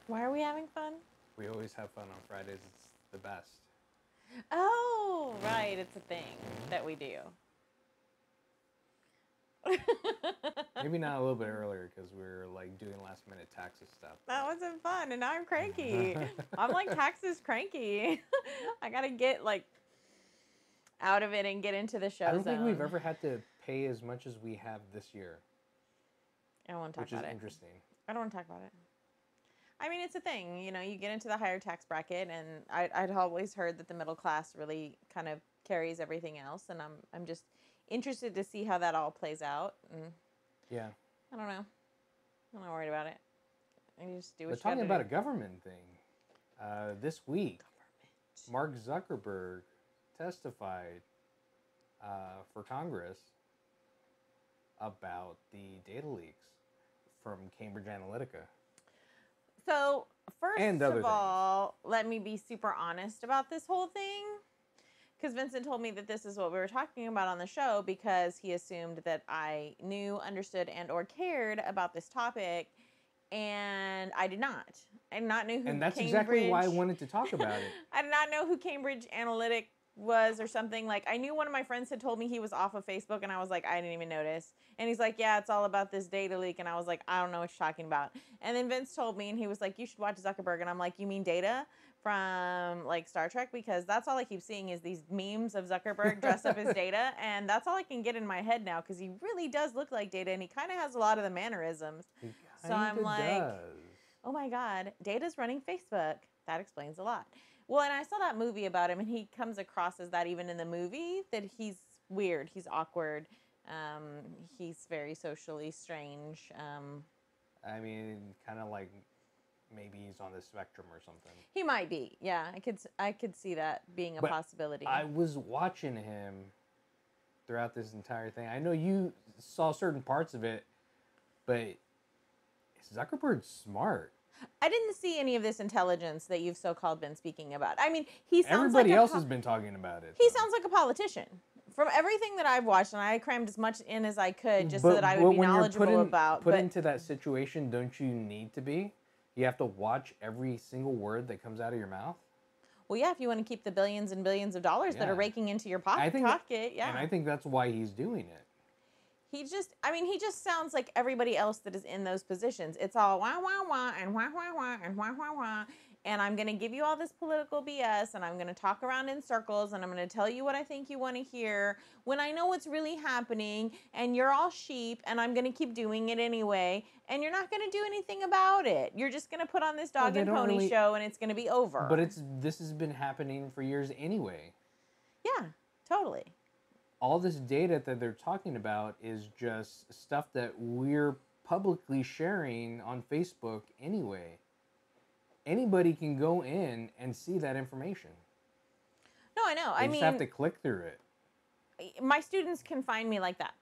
Why are we having fun? We always have fun on Fridays. It's the best. Oh, right. It's a thing that we do. Maybe not a little bit earlier because we're like doing last minute taxes stuff. That wasn't fun, and now I'm cranky. I'm like taxes cranky. I gotta get like out of it and get into the show I don't think we've zone. ever had to pay as much as we have this year, I don't want to talk which is about it. interesting. I don't want to talk about it. I mean, it's a thing. You know, you get into the higher tax bracket, and I'd always heard that the middle class really kind of carries everything else, and I'm just interested to see how that all plays out. And Yeah. I don't know. I'm not worried about it. You just do what But you gotta talking about a do. government thing, this week, Mark Zuckerberg testified for Congress about the data leaks from Cambridge Analytica. So, first And other of all, let me be super honest about this whole thing. Because Vincent told me that this is what we were talking about on the show because he assumed that I knew, understood, and or cared about this topic. And I did not. I did not know who And that's Cambridge... exactly why I wanted to talk about it. I did not know who Cambridge Analytic was or something. Like, I knew one of my friends had told me he was off of Facebook, and I was like, I didn't even notice. And he's like, yeah, it's all about this data leak. And I was like, I don't know what you're talking about. And then Vince told me, and he was like, you should watch Zuckerberg. And I'm like, you mean data from, like, Star Trek? Because that's all I keep seeing is these memes of Zuckerberg dressed up as Data. And that's all I can get in my head now, because he really does look like Data, and he kind of has a lot of the mannerisms. So I'm like, oh my God, Data's running Facebook. That explains a lot. Well, and I saw that movie about him, and he comes across as that even in the movie, that he's weird, he's awkward, he's very socially strange. I mean, kind of like maybe he's on the spectrum or something. He might be, yeah. I could see that being a possibility. I was watching him throughout this entire thing. I know you saw certain parts of it, but Zuckerberg's smart. I didn't see any of this intelligence that you've so-called been speaking about. I mean, he sounds Everybody like else has been talking about it. He sounds like a politician. From everything that I've watched, and I crammed as much in as I could just so that I would be knowledgeable about. Put into that situation, don't you need to be? You have to watch every single word that comes out of your mouth? Well, yeah, if you want to keep the billions and billions of dollars that are raking into your pocket, yeah. And I think that's why he's doing it. He just sounds like everybody else that is in those positions. It's all wah, wah, wah, and wah, wah, wah, and wah, wah, wah. And I'm going to give you all this political BS, and I'm going to talk around in circles, and I'm going to tell you what I think you want to hear when I know what's really happening, and you're all sheep, and I'm going to keep doing it anyway, and you're not going to do anything about it. You're just going to put on this dog and pony show, and it's going to be over. But this has been happening for years anyway. Yeah, totally. All this data that they're talking about is just stuff that we're publicly sharing on Facebook anyway. Anybody can go in and see that information. No, I know. They just have to click through it. My students can find me like that.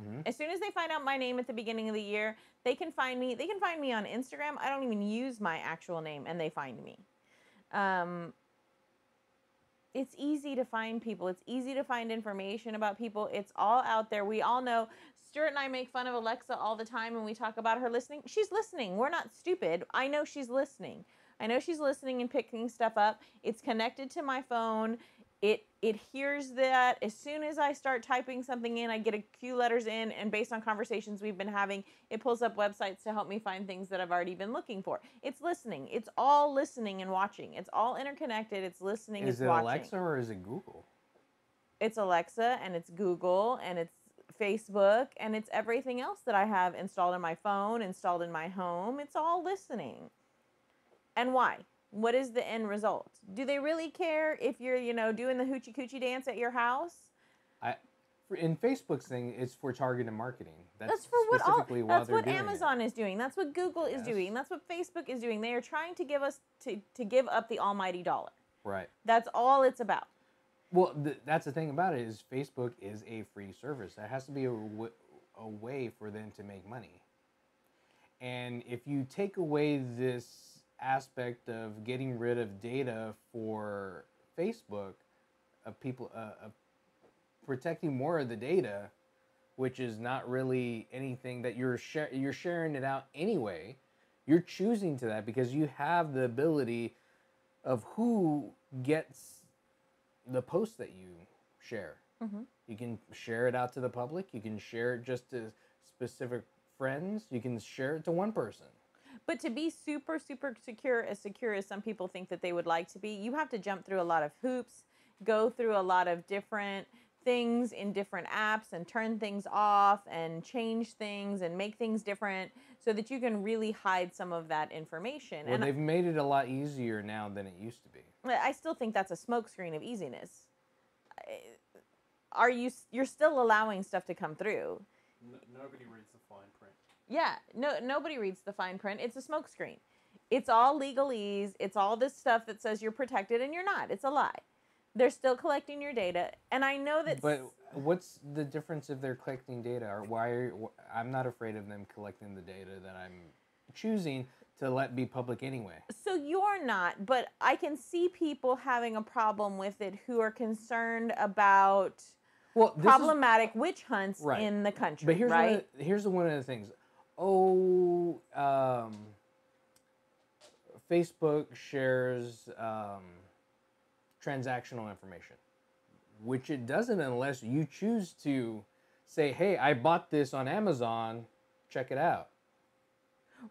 Mm-hmm. As soon as they find out my name at the beginning of the year, they can find me. They can find me on Instagram. I don't even use my actual name, and they find me. It's easy to find people. It's easy to find information about people. It's all out there. We all know. Stuart and I make fun of Alexa all the time when we talk about her listening. She's listening. We're not stupid. I know she's listening. I know she's listening and picking stuff up. It's connected to my phone. It hears that. As soon as I start typing something in, I get a few letters in, and based on conversations we've been having, it pulls up websites to help me find things that I've already been looking for. It's listening. It's all listening and watching. It's all interconnected. It's listening. It's watching. Is it Alexa or is it Google? It's Alexa, and it's Google, and it's Facebook, and it's everything else that I have installed on my phone, installed in my home. It's all listening. And why? What is the end result? Do they really care if you're, doing the hoochie coochie dance at your house? In Facebook's thing, it's for targeted marketing. That's for what Amazon is doing. That's what Google is doing. That's what Facebook is doing. They are trying to give us to give up the almighty dollar. Right. That's all it's about. Well, that's the thing about it is Facebook is a free service. There has to be a way for them to make money. And if you take away this aspect of getting rid of data for Facebook, of people protecting more of the data, which is not really anything that you're sharing it out anyway. You're choosing to that because you have the ability of who gets the post that you share. Mm-hmm. You can share it out to the public. You can share it just to specific friends. You can share it to one person. But to be super, super secure as some people think that they would like to be, you have to jump through a lot of hoops, go through a lot of different things in different apps and turn things off and change things and make things different so that you can really hide some of that information. Well, and they've made it a lot easier now than it used to be. I still think that's a smokescreen of easiness. You're still allowing stuff to come through. Nobody reads the fine print. Yeah, nobody reads the fine print. It's a smokescreen. It's all legalese. It's all this stuff that says you're protected and you're not. It's a lie. They're still collecting your data, and I know that. But what's the difference if they're collecting data, or why? I'm not afraid of them collecting the data that I'm choosing to let be public anyway. So you're not, but I can see people having a problem with it who are concerned about problematic witch hunts in the country. But here's right? here's one of the things. Facebook shares transactional information, which it doesn't unless you choose to say, hey, I bought this on Amazon, check it out.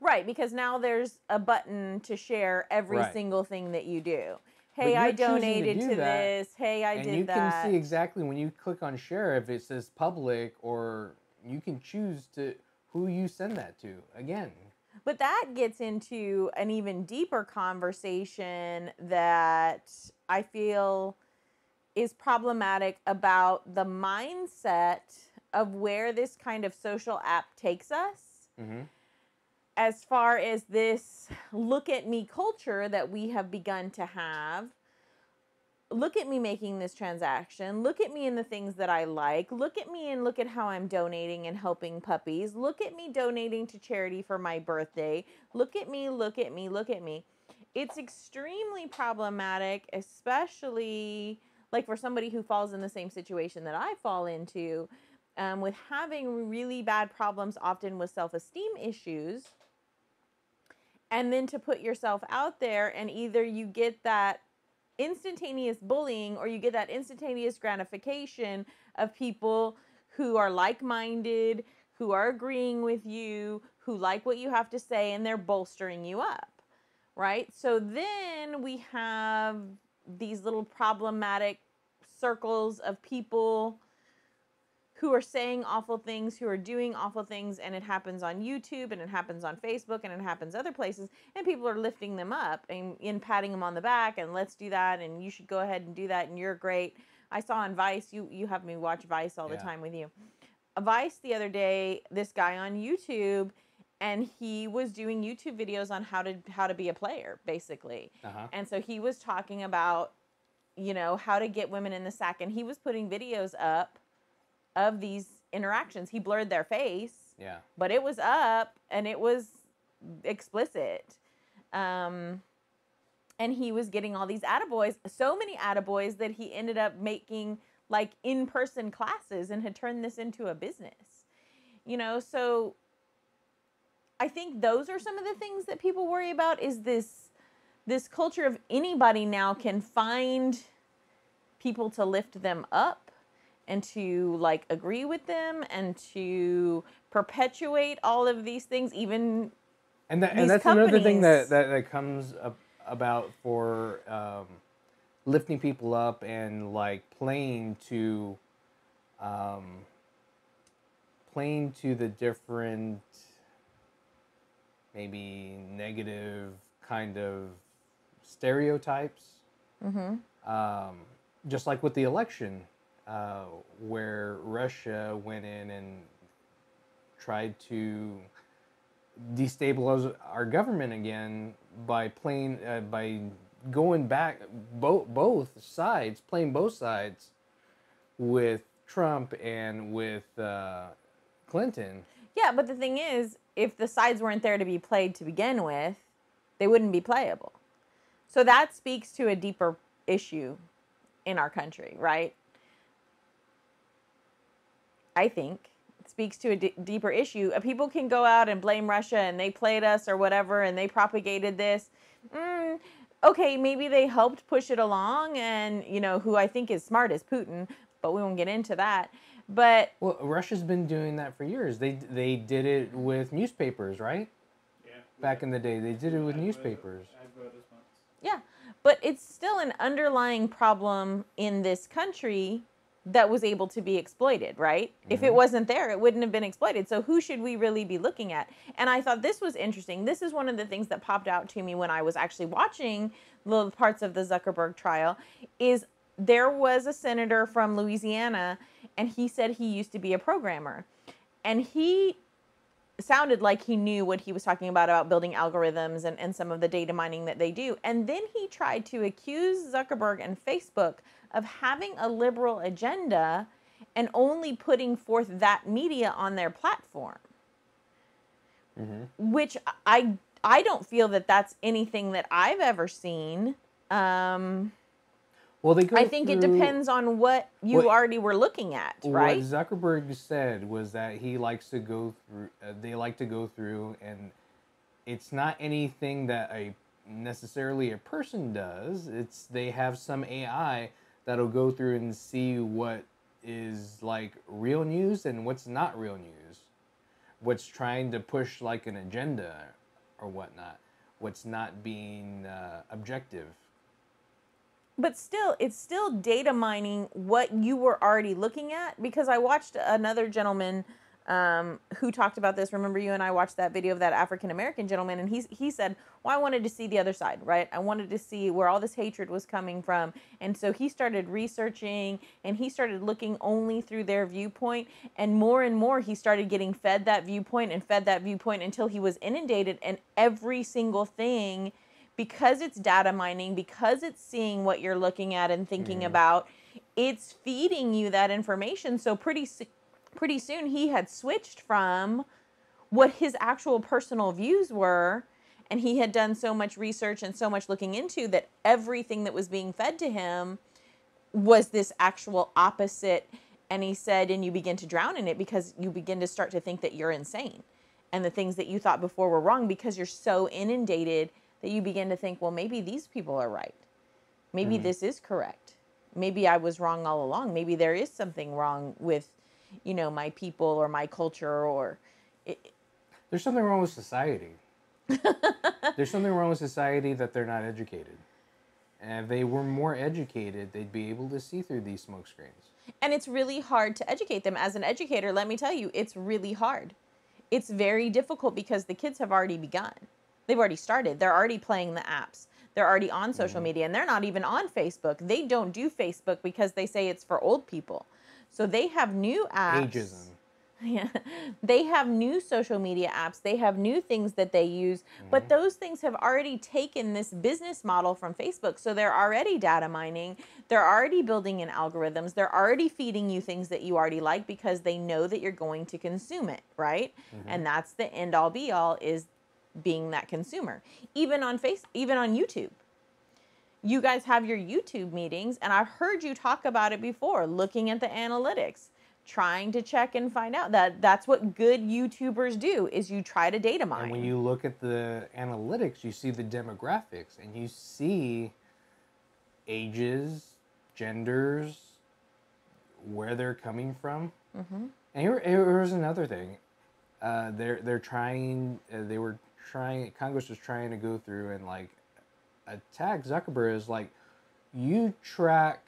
Right, because now there's a button to share every single thing that you do. Hey, I donated to this. Hey, I did that. And you can see exactly when you click on share if it says public, or you can choose to who you send that to. Again. But that gets into an even deeper conversation that I feel is problematic about the mindset of where this kind of social app takes us. Mm-hmm. As far as this look at me culture that we have begun to have. Look at me making this transaction. Look at me in the things that I like. Look at me and look at how I'm donating and helping puppies. Look at me donating to charity for my birthday. Look at me, look at me, look at me. It's extremely problematic, especially like for somebody who falls in the same situation that I fall into, with having really bad problems, often with self-esteem issues. And then to put yourself out there, and either you get that instantaneous bullying or you get that instantaneous gratification of people who are like-minded, who are agreeing with you, who like what you have to say, and they're bolstering you up, right? So then we have these little problematic circles of people who are saying awful things, who are doing awful things, and it happens on YouTube, and it happens on Facebook, and it happens other places, and people are lifting them up and patting them on the back, and let's do that, and you should go ahead and do that, and you're great. I saw on Vice, you have me watch Vice all the time with you. Vice the other day, this guy on YouTube, and he was doing YouTube videos on how to be a player, basically. And so he was talking about, you know, how to get women in the sack, and he was putting videos up of these interactions. He blurred their face, but it was up and it was explicit. And he was getting all these attaboys, so many attaboys that he ended up making like in-person classes and had turned this into a business. You know, so I think those are some of the things that people worry about, is this culture of anybody now can find people to lift them up and to like agree with them and to perpetuate all of these things, even and that's companies. Another thing that comes about for lifting people up and like playing to the different maybe negative kind of stereotypes. Just like with the election. Where Russia went in and tried to destabilize our government again by going back both sides, playing both sides with Trump and with Clinton. Yeah, but the thing is, if the sides weren't there to be played to begin with, they wouldn't be playable. So that speaks to a deeper issue in our country, right? I think speaks to a deeper issue. People can go out and blame Russia and they played us or whatever and they propagated this. Okay, maybe they helped push it along, and who I think is smart is Putin, but we won't get into that. But well, Russia's been doing that for years. They did it with newspapers, right? Yeah. Back in the day, they did it with newspapers. yeah, but it's still an underlying problem in this country that was able to be exploited, right? If it wasn't there, it wouldn't have been exploited. So who should we really be looking at? And I thought this was interesting. This is one of the things that popped out to me when I was actually watching little parts of the Zuckerberg trial, is there was a senator from Louisiana, and he said he used to be a programmer. And he sounded like he knew what he was talking about building algorithms and some of the data mining that they do. And then he tried to accuse Zuckerberg and Facebook of having a liberal agenda and only putting forth that media on their platform. Which I don't feel that that's anything that I've ever seen. Well, they go I think it depends on what you already were looking at, right? What Zuckerberg said was that he likes to go through. They like to go through, and it's not anything that necessarily a person does. It's they have some AI that'll go through and see what is like real news and what's not real news, what's trying to push like an agenda or whatnot, what's not being objective. But still, it's still data mining what you were already looking at, because I watched another gentleman who talked about this. Remember, you and I watched that video of that African-American gentleman, and he said, well, I wanted to see the other side, right? I wanted to see where all this hatred was coming from. And so he started researching, and he started looking only through their viewpoint. And more he started getting fed that viewpoint until he was inundated, and every single thing, because it's data mining, because it's seeing what you're looking at and thinking about, it's feeding you that information. So pretty soon he had switched from what his actual personal views were, and he had done so much research and so much looking into that everything that was being fed to him was this actual opposite. And he said, and you begin to drown in it because you begin to start to think that you're insane. And the things that you thought before were wrong, because you're so inundated that you begin to think, well, maybe these people are right. Maybe this is correct. Maybe I was wrong all along. Maybe there is something wrong with, my people or my culture, or... There's something wrong with society. There's something wrong with society that they're not educated. And if they were more educated, they'd be able to see through these smoke screens. And it's really hard to educate them. As an educator, let me tell you, it's really hard. It's very difficult because the kids have already begun. They've already started. They're already playing the apps. They're already on social media, and they're not even on Facebook. They don't do Facebook because they say it's for old people. So they have new apps. Ageism. Yeah. They have new social media apps. They have new things that they use. But those things have already taken this business model from Facebook. So they're already data mining. They're already building in algorithms. They're already feeding you things that you already like because they know that you're going to consume it, right? And that's the end all be all, is being that consumer. Even on YouTube. You guys have your YouTube meetings, and I've heard you talk about it before, looking at the analytics, trying to check and find out. That's what good YouTubers do, is you try to data mine. And when you look at the analytics, you see the demographics, and you see ages, genders, where they're coming from. And here's another thing. Congress was trying to go through and like attack Zuckerberg as like, you track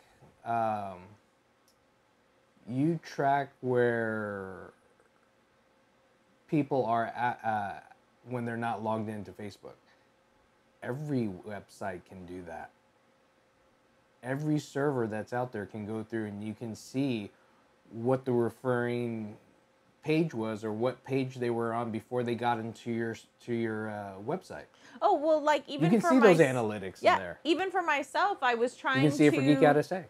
where people are at when they're not logged into Facebook. Every website can do that. Every server that's out there can go through, and you can see what the referring page was, or what page they were on before they got into your website. Oh, well, like even you can see those analytics in there. Even for myself, I was trying to... You can see it for Geek Out Essay.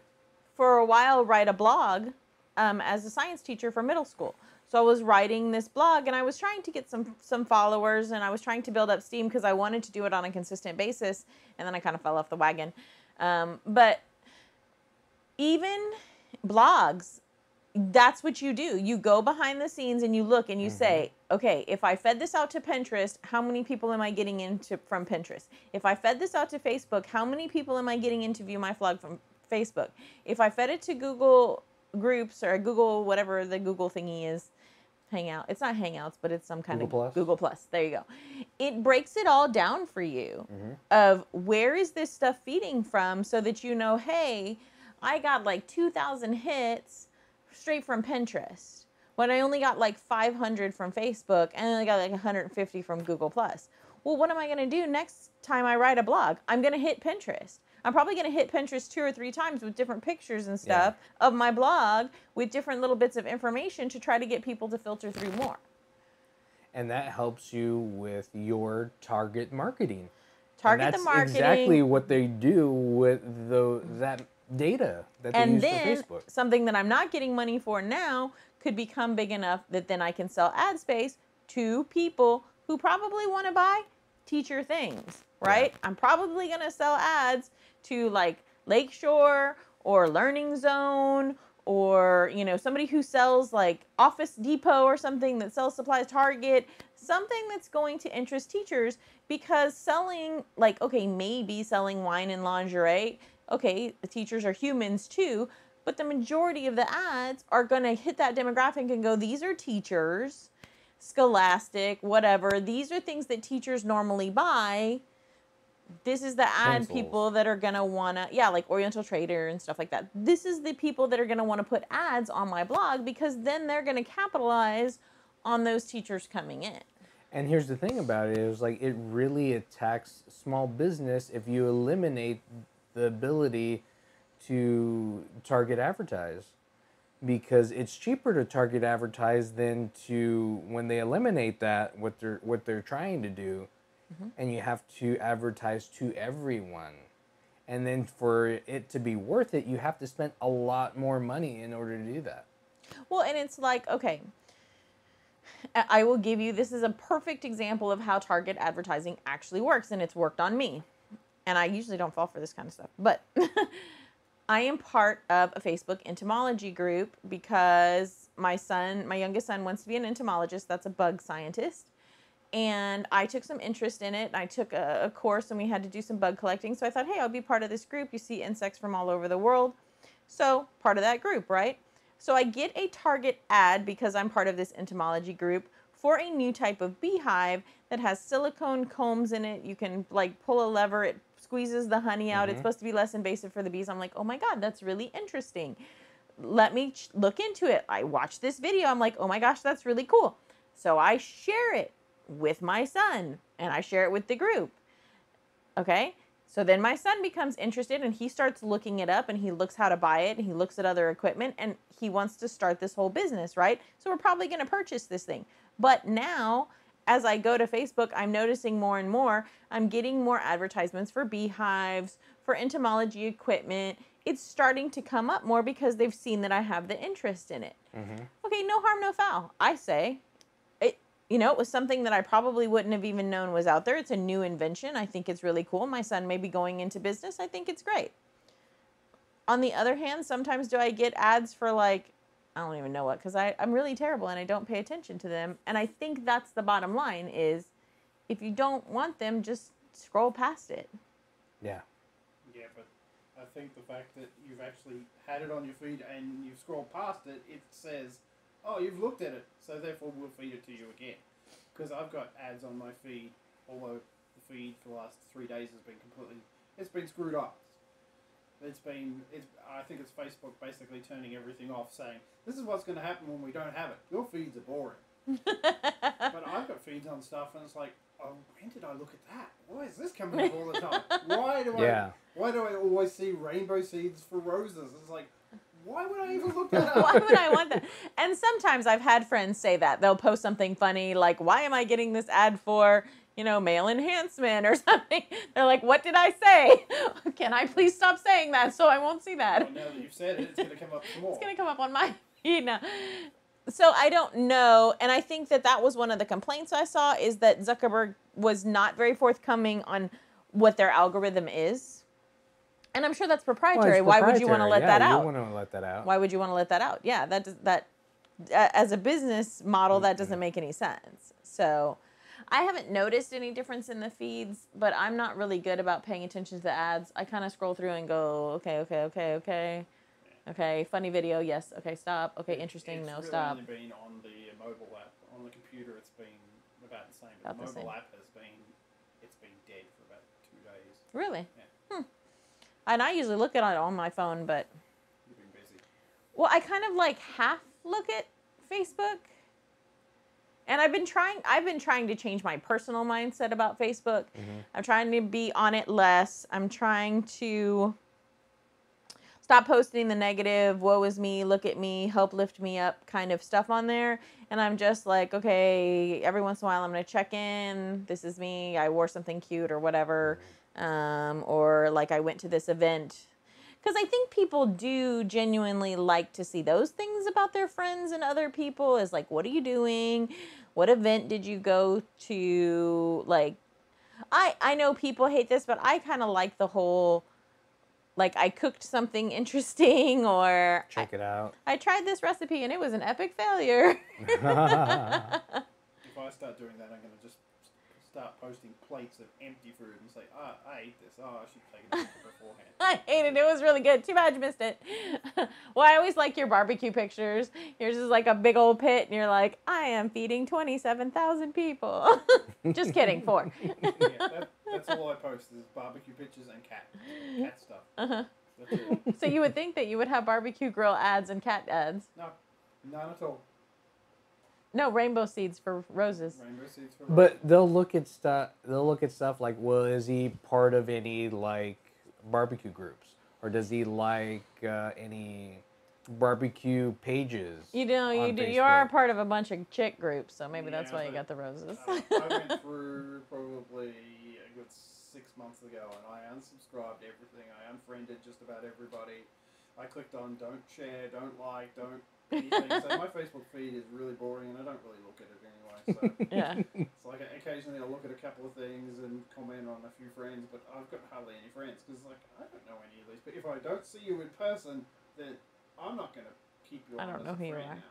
For a while, write a blog as a science teacher for middle school. So I was writing this blog, and I was trying to get some followers, and I was trying to build up steam because I wanted to do it on a consistent basis, and then I kind of fell off the wagon. But even blogs, that's what you do. You go behind the scenes and you look and you say, okay, if I fed this out to Pinterest, how many people am I getting into from Pinterest? If I fed this out to Facebook, how many people am I getting in to view my vlog from Facebook? If I fed it to Google Groups or Google, whatever the Google thingy is, Hangout. It's not Hangouts, but it's some kind Google of Plus. Google Plus. There you go. It breaks it all down for you of where is this stuff feeding from so that you know, hey, I got like 2,000 hits straight from Pinterest when I only got like 500 from Facebook and I got like 150 from Google Plus. Well, what am I going to do next time I write a blog? I'm going to hit Pinterest. I'm probably going to hit Pinterest 2 or 3 times with different pictures and stuff of my blog with different little bits of information to try to get people to filter through more. And that helps you with your target marketing. Target the marketing. Exactly what they do with that data that they use for Facebook. Something that I'm not getting money for now could become big enough that then I can sell ad space to people who probably want to buy teacher things, right? I'm probably going to sell ads to like Lakeshore or Learning Zone or, you know, somebody who sells like Office Depot or something that sells supplies, Target, something that's going to interest teachers, because selling like, okay, maybe selling wine and lingerie, okay, the teachers are humans too, but the majority of the ads are going to hit that demographic and go, these are teachers, Scholastic, whatever. These are things that teachers normally buy. This is the ad people that are going to want to, like Oriental Trader and stuff like that. This is the people that are going to want to put ads on my blog because then they're going to capitalize on those teachers coming in. And here's the thing about it is like it really attacks small business if you eliminate the ability to target advertise, because it's cheaper to target advertise than to, when they eliminate that, what they're trying to do, and you have to advertise to everyone. And then for it to be worth it, you have to spend a lot more money in order to do that. Well, and it's like, okay, I will give you, this is a perfect example of how target advertising actually works, and it's worked on me. And I usually don't fall for this kind of stuff, but I am part of a Facebook entomology group because my youngest son wants to be an entomologist. That's a bug scientist. And I took some interest in it. I took a course and we had to do some bug collecting. So I thought, hey, I'll be part of this group. You see insects from all over the world. So part of that group, right? So I get a target ad because I'm part of this entomology group for a new type of beehive that has silicone combs in it. You can like pull a lever, it squeezes the honey out. It's supposed to be less invasive for the bees. I'm like, oh my God, that's really interesting. Let me look into it. I watched this video. I'm like, oh my gosh, that's really cool. So I share it with my son and I share it with the group. Okay. So then my son becomes interested and he starts looking it up and he looks how to buy it and he looks at other equipment and he wants to start this whole business, right? So we're probably going to purchase this thing. But now, as I go to Facebook, I'm noticing more and more, I'm getting more advertisements for beehives, for entomology equipment. It's starting to come up more because they've seen that I have the interest in it. Okay, no harm, no foul. I say, it was something that I probably wouldn't have even known was out there. It's a new invention. I think it's really cool. My son may be going into business. I think it's great. On the other hand, sometimes do I get ads for like, I don't even know what, because I'm really terrible and I don't pay attention to them. And I think that's the bottom line is if you don't want them, just scroll past it. Yeah, but I think the fact that you've actually had it on your feed and you've scrolled past it, it says, oh, you've looked at it, so therefore we'll feed it to you again. Because I've got ads on my feed, although the feed for the last 3 days has been it's been screwed up. I think it's Facebook basically turning everything off, saying, this is what's going to happen when we don't have it. Your feeds are boring. But I've got feeds on stuff, and it's like, oh, when did I look at that? Why is this coming up all the time? Why do I always see rainbow seeds for roses? It's like, why would I even look that up? Why would I want that? And sometimes I've had friends say that. They'll post something funny, like, why am I getting this ad for, male enhancement or something? They're like, what did I say? Can I please stop saying that so I won't see that? Well, now that you've said it, it's going to come up some more. It's going to come up on my feed now. So I don't know. And I think that was one of the complaints I saw is that Zuckerberg was not very forthcoming on what their algorithm is. And I'm sure that's Well, proprietary. it's Why would you want to proprietary. let that You out? want to let that out. Why would you want to let that out? Yeah, that as a business model, that doesn't make any sense. So I haven't noticed any difference in the feeds, but I'm not really good about paying attention to the ads. I kind of scroll through and go, okay, funny video, yes, okay, stop, okay, interesting, no, really stop. It's only been on the mobile app. On the computer, it's been about the same. But About the the mobile same. app it's been dead for about 2 days. Really? Yeah. And I usually look at it on my phone, but You've been busy. well, I kind of like half look at Facebook. And I've been trying to change my personal mindset about Facebook. I'm trying to be on it less. I'm trying to stop posting the negative, woe is me, look at me, help lift me up kind of stuff on there. And I'm just like, okay, every once in a while I'm going to check in. This is me. I wore something cute or whatever. Or like I went to this event. Because I think people do genuinely like to see those things about their friends and other people. Is like, what are you doing? What event did you go to? Like, I know people hate this, but I kind of like the whole, like, I cooked something interesting, or Check it out. I tried this recipe and it was an epic failure. If I start doing that, I'm going to just start posting plates of empty food and say, I ate this. I should take it beforehand. I hated it. It was really good. Too bad you missed it. Well, I always like your barbecue pictures. Yours is like a big old pit, and you're like, I am feeding 27,000 people. Just kidding, 4. That's all I post is barbecue pictures and cat stuff. That's it. So you would think that you would have barbecue grill ads and cat ads. No, none at all. No, rainbow seeds for roses. Rainbow seeds for But they'll look at stuff. They'll look at stuff like, well, is he part of any like barbecue groups, or does he like any barbecue pages? You know, you on do. You are a Facebook? part of a bunch of chick groups, so maybe that's Yeah, why you but, got the roses. I went through probably a good 6 months ago, and I unsubscribed everything. I unfriended just about everybody. I clicked on don't share, don't like, don't anything. So my Facebook feed is really boring, and I don't really look at it anyway. So Yeah. it's like occasionally I'll look at a couple of things and comment on a few friends, but I've got hardly any friends because like I don't know any of these. But if I don't see you in person, then I'm not going to keep you I on don't as know a who you friend are. now.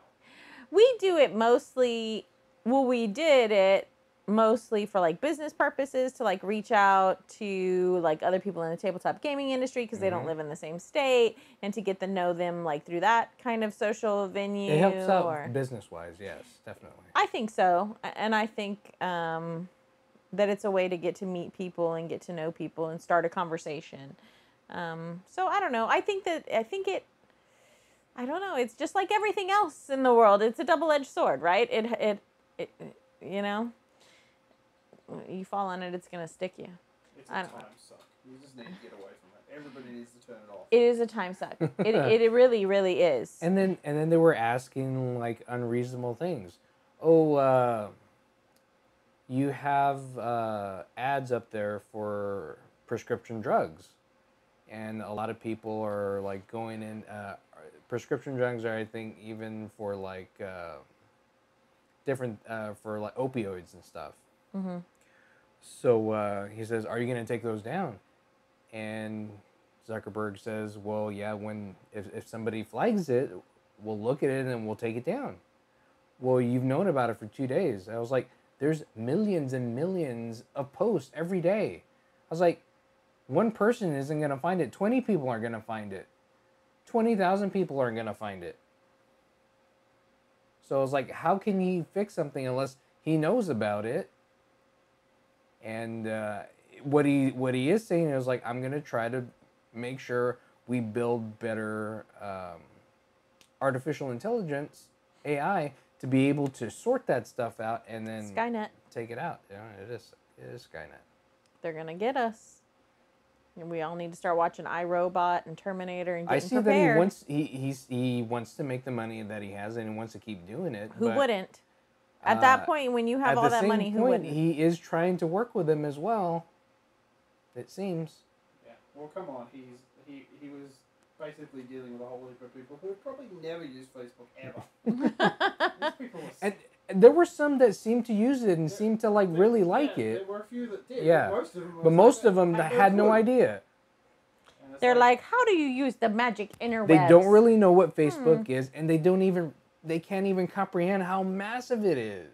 We do it mostly, well, we did it mostly for like business purposes, to like reach out to like other people in the tabletop gaming industry because they don't live in the same state, and to get to know them like through that kind of social venue. It helps out or business-wise, yes, definitely. I think so. And I think that it's a way to get to meet people and get to know people and start a conversation. So I don't know. I think I don't know. It's just like everything else in the world. It's a double-edged sword, right? It you know, you fall on it, it's going to stick you. It's a I time don't know. suck. You just need to get away from it. Everybody needs to turn it off. It is a time suck. It really, really is. And then they were asking like unreasonable things. Oh, you have ads up there for prescription drugs, and a lot of people are like going in. Prescription drugs are, I think, even for like different for like opioids and stuff. So he says, "Are you going to take those down?" And Zuckerberg says, "Well, yeah. If somebody flags it, we'll look at it and we'll take it down." Well, you've known about it for 2 days. I was like, "There's millions and millions of posts every day." I was like, one person isn't going to find it. 20 people are going to find it. 20,000 people are going to find it. So I was like, how can he fix something unless he knows about it? And what he is saying is like, I'm going to try to make sure we build better artificial intelligence, AI, to be able to sort that stuff out and then Skynet. take it out. Yeah, it is Skynet. They're going to get us. And we all need to start watching iRobot and Terminator and getting I see prepared. that he wants to make the money that he has and he wants to keep doing it. Who but wouldn't? At that point, when you have all that money, who wouldn't? He is trying to work with him as well. It seems. Yeah. Well, come on. He was basically dealing with a whole heap of people who have probably never used Facebook ever. These people were And there were some that seemed to use it and seemed to like really like There it. were a few that did. Yeah. But most of them, But most of them had no idea. And It's They're like, how do you use the magic interwebs? They don't really know what Facebook is, and they can't even comprehend how massive it is.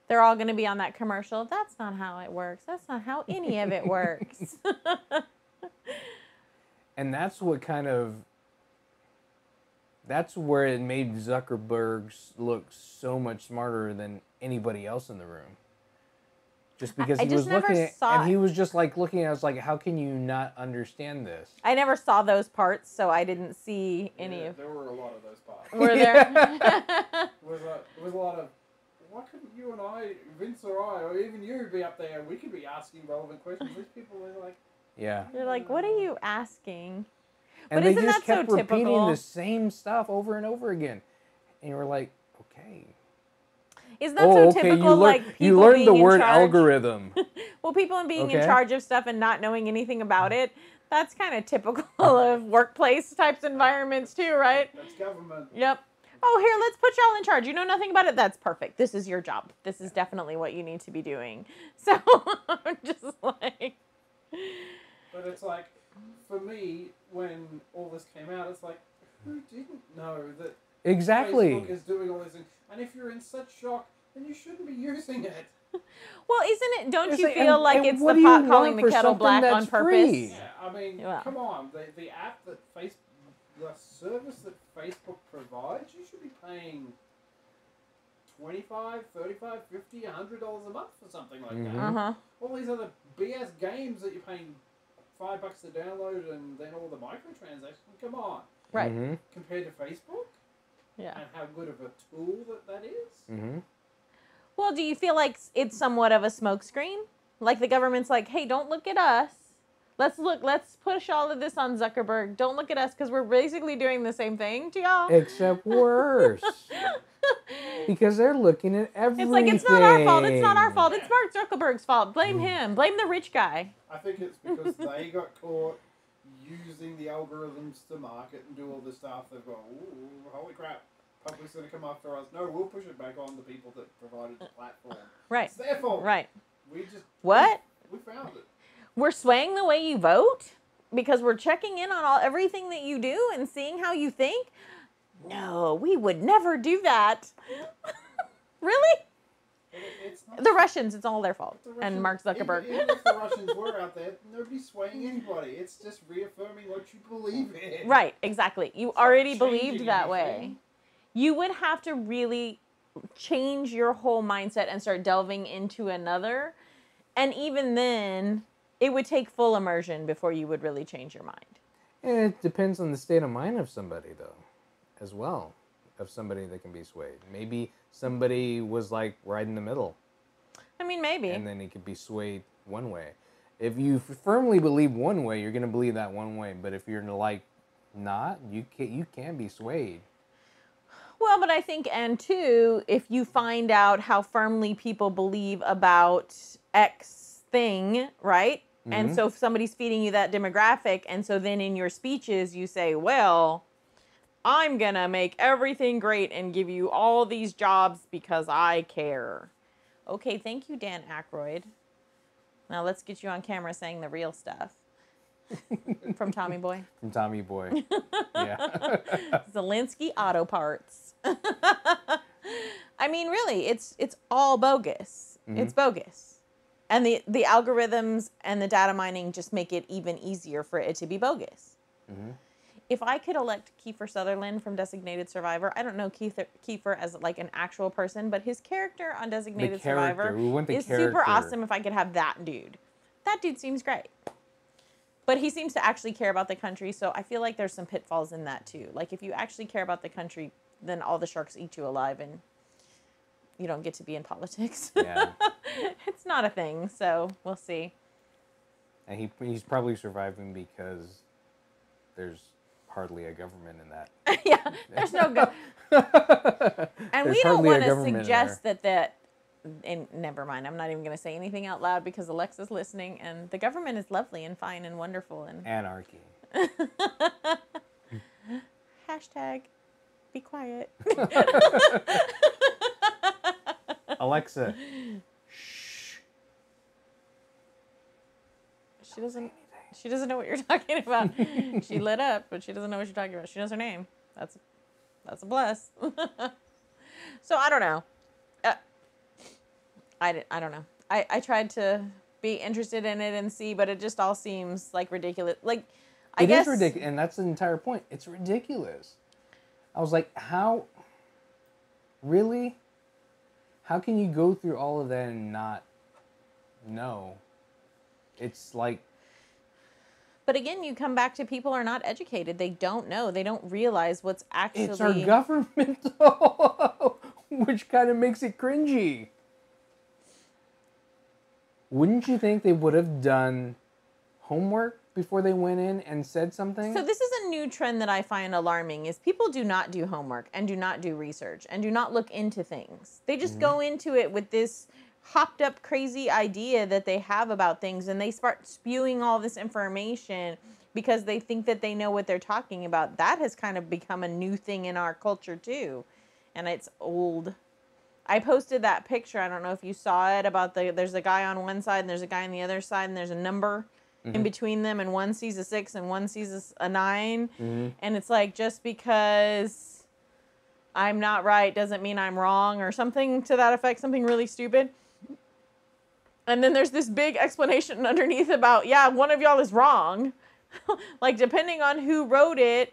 They're all going to be on that commercial. That's not how it works. That's not how any of it works. And that's what that's where it made Zuckerberg look so much smarter than anybody else in the room. Just because he was looking at, and he was just like looking at us like, how can you not understand this? I never saw those parts, so I didn't see any of. There were a lot of those parts. Were there? There was a lot of. Why couldn't you and I, Vince or I, or even you, be up there? We could be asking relevant questions. These people are like. Yeah. They're like, what are you asking? And But they isn't just that kept so repeating typical? the same stuff over and over again. And you were like, okay. Isn't that so typical? Like people you learned being the in word charge? algorithm. Well, people being in Okay. charge of stuff and not knowing anything about it. That's kind of typical of workplace types environments too, right? That's government. Yep. Oh, here, let's put y'all in charge. You know nothing about it? That's perfect. This is your job. This is definitely what you need to be doing. So I'm just like. But it's like, for me, when all this came out, it's like, who didn't know that Exactly. Facebook is doing all these things? And if you're in such shock, then you shouldn't be using it. Well, isn't it? Don't It's you like, feel like and it's what the do you pot calling want the for kettle something black that's on purpose? free? Yeah, I mean, Well. come on. The app that the service that Facebook provides, you should be paying $25, $35, $50, $100 a month for something like that. Uh-huh. All these other BS games that you're paying $5 to download and then all the microtransactions. Come on. Right. Mm-hmm. Compared to Facebook Yeah. and how good of a tool that is. Mm-hmm. Well, do you feel like it's somewhat of a smokescreen? Like the government's like, hey, don't look at us. Let's push all of this on Zuckerberg. Don't look at us because we're basically doing the same thing to y'all. Except worse. Because they're looking at everything. It's like, it's not our fault. It's not our fault. It's Mark Zuckerberg's fault. Blame him. Blame the rich guy. I think it's because they got caught using the algorithms to market and do all this stuff. They've gone, ooh, holy crap. Public's going to come after us. No, we'll push it back on the people that provided the platform. Right. It's their fault. Right. We just... What? We found it. We're swaying the way you vote because we're checking in on everything that you do and seeing how you think? No, we would never do that. Really? It's not The Russians, it's all their fault. the And Russians- Mark Zuckerberg. Even if the Russians were out there, nobody's swaying anybody. It's just reaffirming what you believe in. Right, exactly. You It's not already changing believed that way. anything. You would have to really change your whole mindset and start delving into another. And even then, it would take full immersion before you would really change your mind. And it depends on the state of mind of somebody, though, as well. Of somebody that can be swayed. Maybe somebody was like right in the middle. I mean, maybe. And then it could be swayed one way. If you firmly believe one way, you're going to believe that one way. But if you're like not, you can be swayed. Well, but I think, and two, if you find out how firmly people believe about X thing, right? And so if somebody's feeding you that demographic, and so then in your speeches you say, well, I'm going to make everything great and give you all these jobs because I care. Okay, thank you, Dan Aykroyd. Now let's get you on camera saying the real stuff. From Tommy Boy. From Tommy Boy. Yeah. Zelensky Auto Parts. I mean, really, it's all bogus. Mhm. It's bogus. And the algorithms and the data mining just make it even easier for it to be bogus. Mm-hmm. If I could elect Kiefer Sutherland from Designated Survivor, I don't know Kiefer as like an actual person, but his character on Designated Survivor We want the is character. super awesome if I could have that dude. That dude seems great. But he seems to actually care about the country, so I feel like there's some pitfalls in that too. Like if you actually care about the country, then all the sharks eat you alive and you don't get to be in politics. Yeah. It's not a thing, so we'll see. And he's probably surviving because there's hardly a government in that. Yeah, there's no good. And There's we don't hardly a want to government in suggest that and never mind, I'm not even going to say anything out loud because Alexa's listening, and the government is lovely and fine and wonderful. And Anarchy. hashtag be quiet. Alexa. Shh. She doesn't. She doesn't know what you're talking about. She lit up, but she doesn't know what you're talking about. She knows her name. That's a plus. So I don't know. I don't know. I tried to be interested in it and see, but it just all seems like ridiculous. Like, I guess it is ridiculous, and that's the entire point. It's ridiculous. I was like, how? Really? How can you go through all of that and not know? It's like. But again, you come back to people are not educated. They don't know. They don't realize what's actually. It's our government, which kind of makes it cringy. Wouldn't you think they would have done homework before they went in and said something? So this is a new trend that I find alarming is people do not do homework and do not do research and do not look into things. They just go into it with this hopped up crazy idea that they have about things and they start spewing all this information because they think that they know what they're talking about. That has kind of become a new thing in our culture too. And it's old. I posted that picture. I don't know if you saw it about there's a guy on one side and there's a guy on the other side and there's a number in between them and one sees a 6 and one sees a 9. And it's like, just because I'm not right doesn't mean I'm wrong or something to that effect, something really stupid. And then there's this big explanation underneath about, yeah, one of y'all is wrong. Like, depending on who wrote it,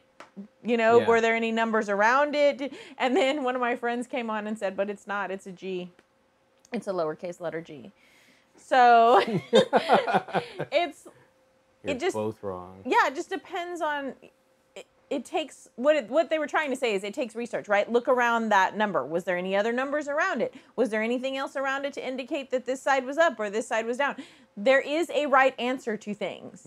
you know, were there any numbers around it? And then one of my friends came on and said, but it's not, it's a G. It's a lowercase letter G. So You're both wrong. Yeah, it just depends on, it takes, what they were trying to say is it takes research, right? Look around that number. Was there any other numbers around it? Was there anything else around it to indicate that this side was up or this side was down? There is a right answer to things.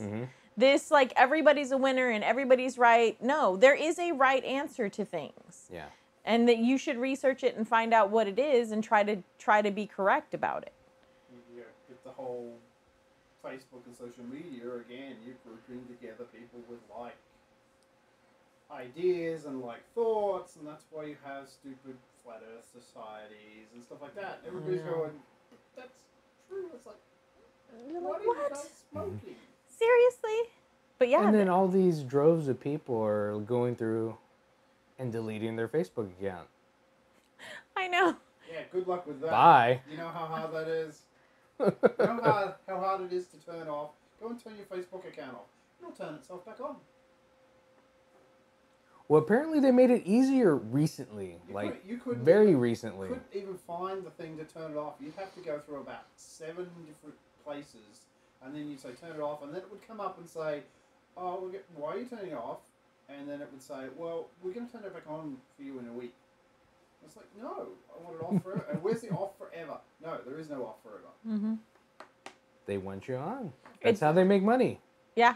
This, like, everybody's a winner and everybody's right. No, there is a right answer to things. Yeah. And that you should research it and find out what it is and try to be correct about it. Yeah, with the whole Facebook and social media, again, you're grouping together people with, like, ideas and, like, thoughts, and that's why you have stupid flat earth societies and stuff like that. Everybody's going, that's true. It's like, what are you guys smoking? Seriously? But yeah. And then all these droves of people are going through and deleting their Facebook account. I know. Yeah, good luck with that. Bye. You know how hard that is? You know how hard it is to turn off? Go and turn your Facebook account off. It'll turn itself back on. Well, apparently they made it easier recently. Very recently. You couldn't even find the thing to turn it off. You'd have to go through about 7 different places, and then you'd say turn it off, and then it would come up and say, oh, why are you turning it off? And then it would say, well, we're going to turn it back on for you in a week. It's like, no, I want it off forever. And where's the off forever? No, there is no off forever. They want you on. That's how they make money. Yeah.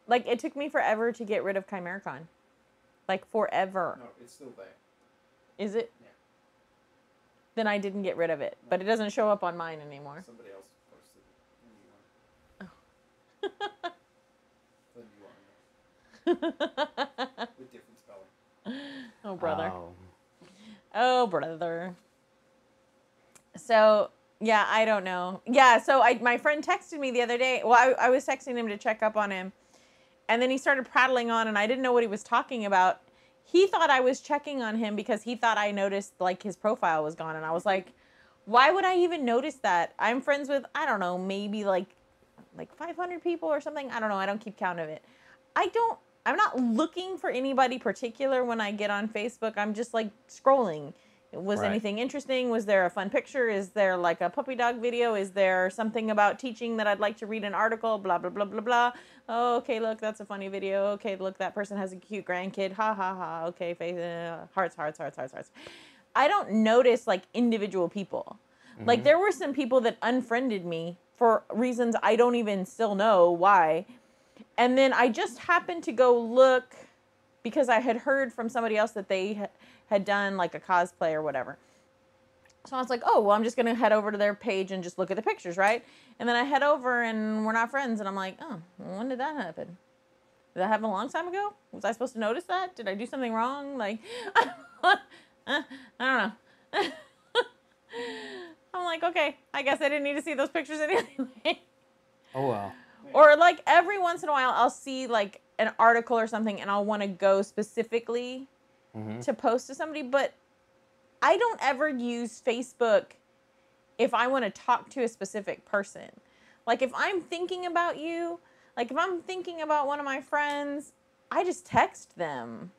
Like, it took me forever to get rid of ChimeraCon. Like, forever. No, it's still there. Is it? Yeah. Then I didn't get rid of it. But it doesn't show up on mine anymore. Somebody else posted a new one. Oh. With different spelling. Oh, brother. Oh. Oh, brother. So, yeah, I don't know. Yeah, so my friend texted me the other day. Well, I was texting him to check up on him. And then he started prattling on, and I didn't know what he was talking about. He thought I was checking on him because he thought I noticed, like, his profile was gone. And I was like, why would I even notice that? I'm friends with, I don't know, maybe like 500 people or something. I don't know. I don't keep count of it. I'm not looking for anybody particular when I get on Facebook. I'm just, like, scrolling. Was anything interesting? Was there a fun picture? Is there, like, a puppy dog video? Is there something about teaching that I'd like to read an article? Blah, blah, blah, blah, blah. Oh, okay, look, that's a funny video. Okay, look, that person has a cute grandkid. Ha, ha, ha. Okay, face, hearts, hearts, hearts, hearts, hearts. I don't notice, like, individual people. Like, there were some people that unfriended me for reasons I don't even still know why. And then I just happened to go look because I had heard from somebody else that they had done like a cosplay or whatever. So I was like, oh, well, I'm just going to head over to their page and just look at the pictures, right? And then I head over and we're not friends. And I'm like, oh, when did that happen? Did that happen a long time ago? Was I supposed to notice that? Did I do something wrong? Like, I don't know. I'm like, okay, I guess I didn't need to see those pictures anyway. Oh, well. Yeah. Or like every once in a while, I'll see like an article or something and I'll want to go specifically to post to somebody. But I don't ever use Facebook if I want to talk to a specific person. Like if I'm thinking about you, like if I'm thinking about one of my friends, I just text them.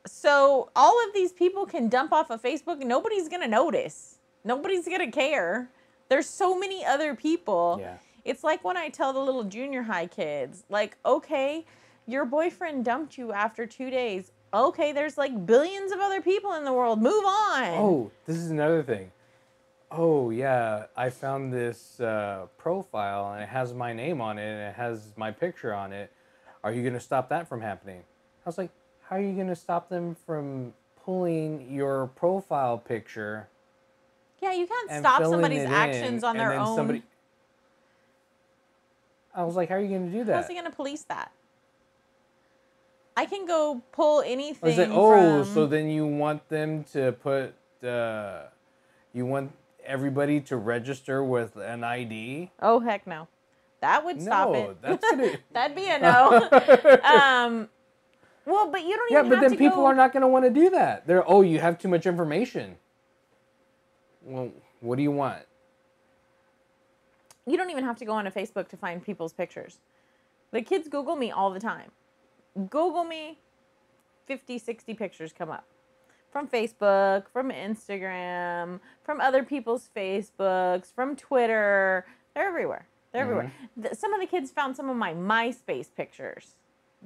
So all of these people can dump off of Facebook and nobody's going to notice. Nobody's going to care. There's so many other people. Yeah. It's like when I tell the little junior high kids, like, okay, your boyfriend dumped you after 2 days. Okay, there's like billions of other people in the world. Move on. Oh, this is another thing. Oh, yeah, I found this profile and it has my name on it and it has my picture on it. Are you going to stop that from happening? I was like, how are you going to stop them from pulling your profile picture? Yeah, you can't And stop filling somebody's it actions in, on and their then own. I was like, how are you going to do that? How's he going to police that? I can go pull anything I was like, oh, from... so then you want them to put, you want everybody to register with an ID? Oh, heck no. That would stop No, it. that's gonna... That'd be a no. Well, but you don't Yeah, even but have then to people go... are not going to want to do that. They're, oh, you have too much information. Well, what do you want? You don't even have to go onto Facebook to find people's pictures. The kids Google me all the time. Google me, 50, 60 pictures come up. From Facebook, from Instagram, from other people's Facebooks, from Twitter. They're everywhere. They're everywhere. Some of the kids found some of my MySpace pictures.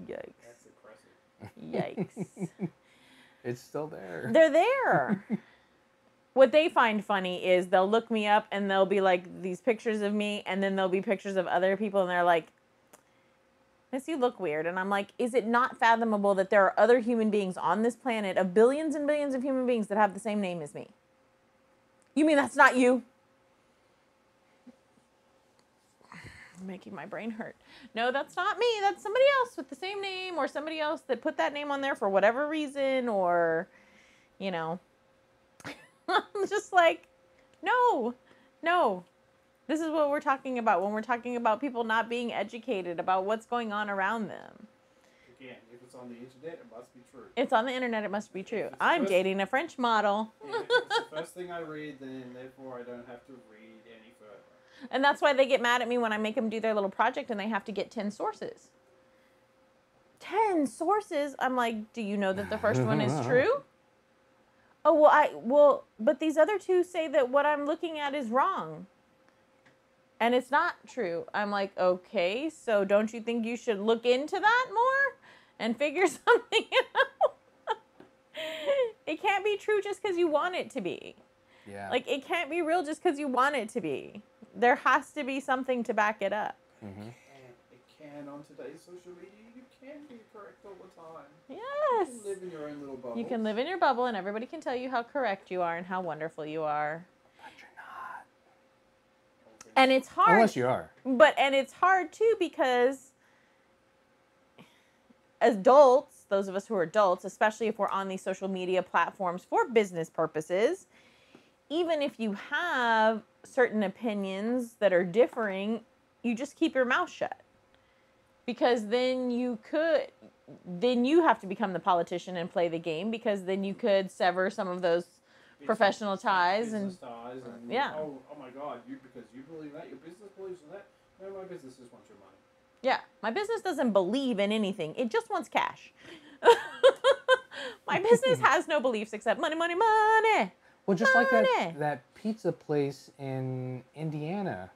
Yikes. That's impressive. Yikes. It's still there. They're there. What they find funny is they'll look me up and they'll be like these pictures of me and then there'll be pictures of other people and they're like, this, you look weird. And I'm like, is it not fathomable that there are other human beings on this planet of billions and billions of human beings that have the same name as me? You mean that's not you? Making my brain hurt. No, that's not me. That's somebody else with the same name or somebody else that put that name on there for whatever reason or, you know. I'm just like, no. This is what we're talking about when we're talking about people not being educated about what's going on around them. Again, if it's on the internet, it must be true. It's on the internet, it must be true. I'm dating a French model. Yeah, if it's the first thing I read, then therefore I don't have to read any further. And that's why they get mad at me when I make them do their little project and they have to get 10 sources. 10 sources? I'm like, do you know that the first one is true? Oh, well, but these other two say that what I'm looking at is wrong. And it's not true. I'm like, okay, so don't you think you should look into that more and figure something out? It can't be true just because you want it to be. Yeah. Like, it can't be real just because you want it to be. There has to be something to back it up. Mm-hmm. It can on today's social media. You can be correct all the time. Yes. You can live in your own little bubble. You can live in your bubble and everybody can tell you how correct you are and how wonderful you are. But you're not. And it's hard. Unless you are. And it's hard too because adults, those of us who are adults, especially if we're on these social media platforms for business purposes, even if you have certain opinions that are differing, you just keep your mouth shut. Because then you have to become the politician and play the game because then you could sever some of those professional ties and yeah. Oh my God! Because you believe that, your business believes in that. No, my business just wants your money. Yeah, my business doesn't believe in anything. It just wants cash. My business has no beliefs except money, money, money. Well, just like money. that pizza place in Indiana.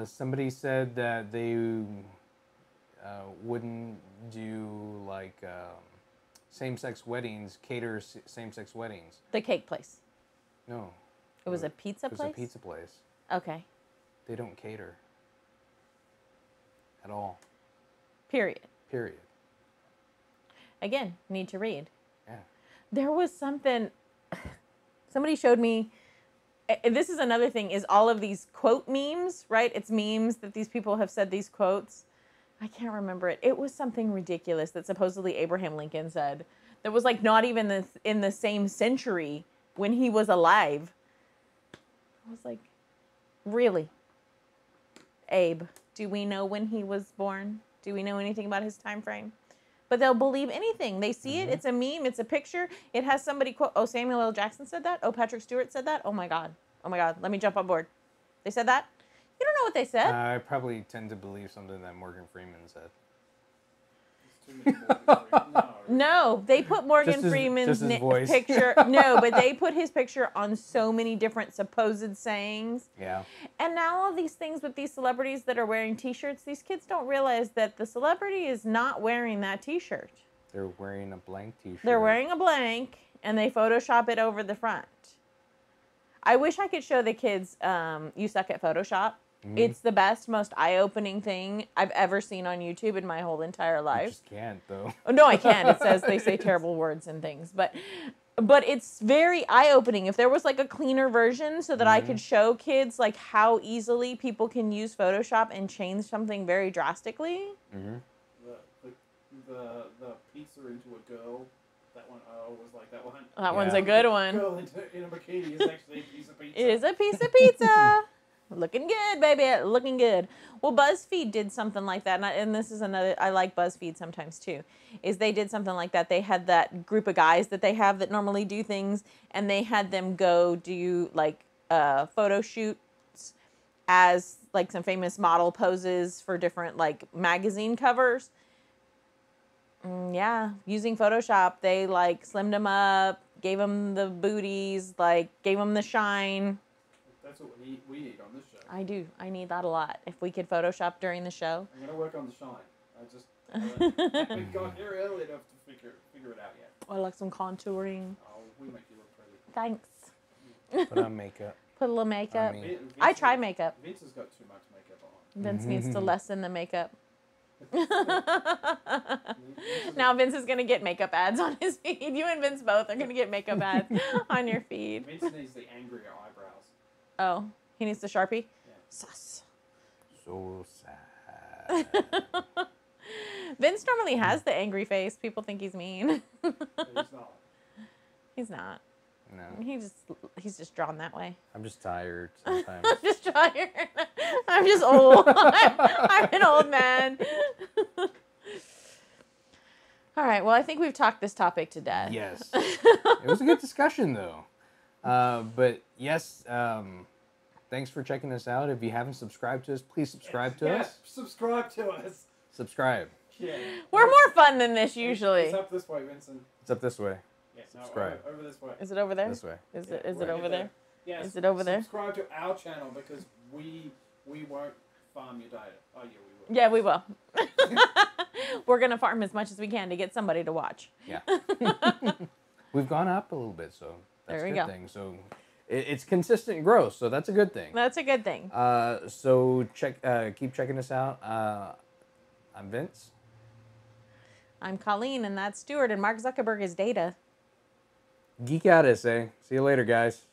Somebody said that they wouldn't do like same-sex weddings, cater same-sex weddings. The cake place. No. It was a pizza place? It was a pizza place. Okay. They don't cater. At all. Period. Again, need to read. Yeah. There was something, somebody showed me, and this is another thing, is all of these quote memes, right? It's memes that these people have said these quotes. I can't remember it. It was something ridiculous that supposedly Abraham Lincoln said. That was like not even in the same century when he was alive. I was like, really? Abe. Do we know when he was born? Do we know anything about his time frame? But they'll believe anything. They see it. It's a meme. It's a picture. It has somebody quote. Oh, Samuel L. Jackson said that. Oh, Patrick Stewart said that. Oh my God. Oh my God. Let me jump on board. They said that. You don't know what they said. I probably tend to believe something that Morgan Freeman said. There's too many Morgan Freeman. No, they put Morgan Just his Freeman's voice. picture. No, but they put his picture on so many different supposed sayings. Yeah. And now all these things with these celebrities that are wearing T-shirts, these kids don't realize that the celebrity is not wearing that T-shirt. They're wearing a blank T-shirt. They're wearing a blank, and they Photoshop it over the front. I wish I could show the kids, you suck at Photoshop. Mhm. It's the best, most eye-opening thing I've ever seen on YouTube in my whole entire I life. just can't though. Oh, no, I can't. It says they say terrible words and things, but it's very eye-opening. If there was like a cleaner version so that I could show kids like how easily people can use Photoshop and change something very drastically. Mm-hmm. The pizza into a girl. That one, I always like that one. That one's a good one. Girl in a bikini is actually a piece of pizza. It is a piece of pizza. Looking good, baby. Looking good. Well, BuzzFeed did something like that. And this is another, I like BuzzFeed sometimes too, is they did something like that. They had that group of guys that they have that normally do things, and they had them go do like photo shoots as like some famous model poses for different like magazine covers. Yeah, using Photoshop, they like slimmed them up, gave them the booties, like gave them the shine. That's what we need on this show. I do. I need that a lot. If we could Photoshop during the show. I'm gonna work on the shine. I haven't got here early enough to figure it out yet. I like some contouring. Oh, we make you look pretty. Thanks. Put on makeup. Put a little makeup. mean- Vince I try makeup. Vince has got too much makeup on. Vince needs to lessen the makeup. Now Vince is going to get makeup ads on his feed. You and Vince both are going to get makeup ads on your feed. Vince needs the angrier eyebrows. Oh, he needs the Sharpie? Yeah. Sus. So sad. Vince normally has the angry face. People think he's mean. But he's not. He's not. No. He's just drawn that way. I'm just tired sometimes. I'm just tired. I'm just old. I'm an old man. All right. Well, I think we've talked this topic to death. Yes. It was a good discussion, though. But yes, thanks for checking us out. If you haven't subscribed to us, please subscribe to us. Subscribe to us. Subscribe. Yeah. We're more fun than this usually. It's up this way, Vincent. It's up this way. Yeah, Subscribe. No, over this way. Is it over there? This way. Is Yeah, it right over here. there? Yes. Is it over there? Subscribe to our channel because we won't farm your data. Oh yeah, we will. Yeah, we will. We're gonna farm as much as we can to get somebody to watch. Yeah. We've gone up a little bit, so that's There a we good go. thing. So it's consistent growth, so that's a good thing. That's a good thing. So keep checking us out. I'm Vince. I'm Colleen, and that's Stuart, and Mark Zuckerberg is Data. Geek out, SA. See you later, guys.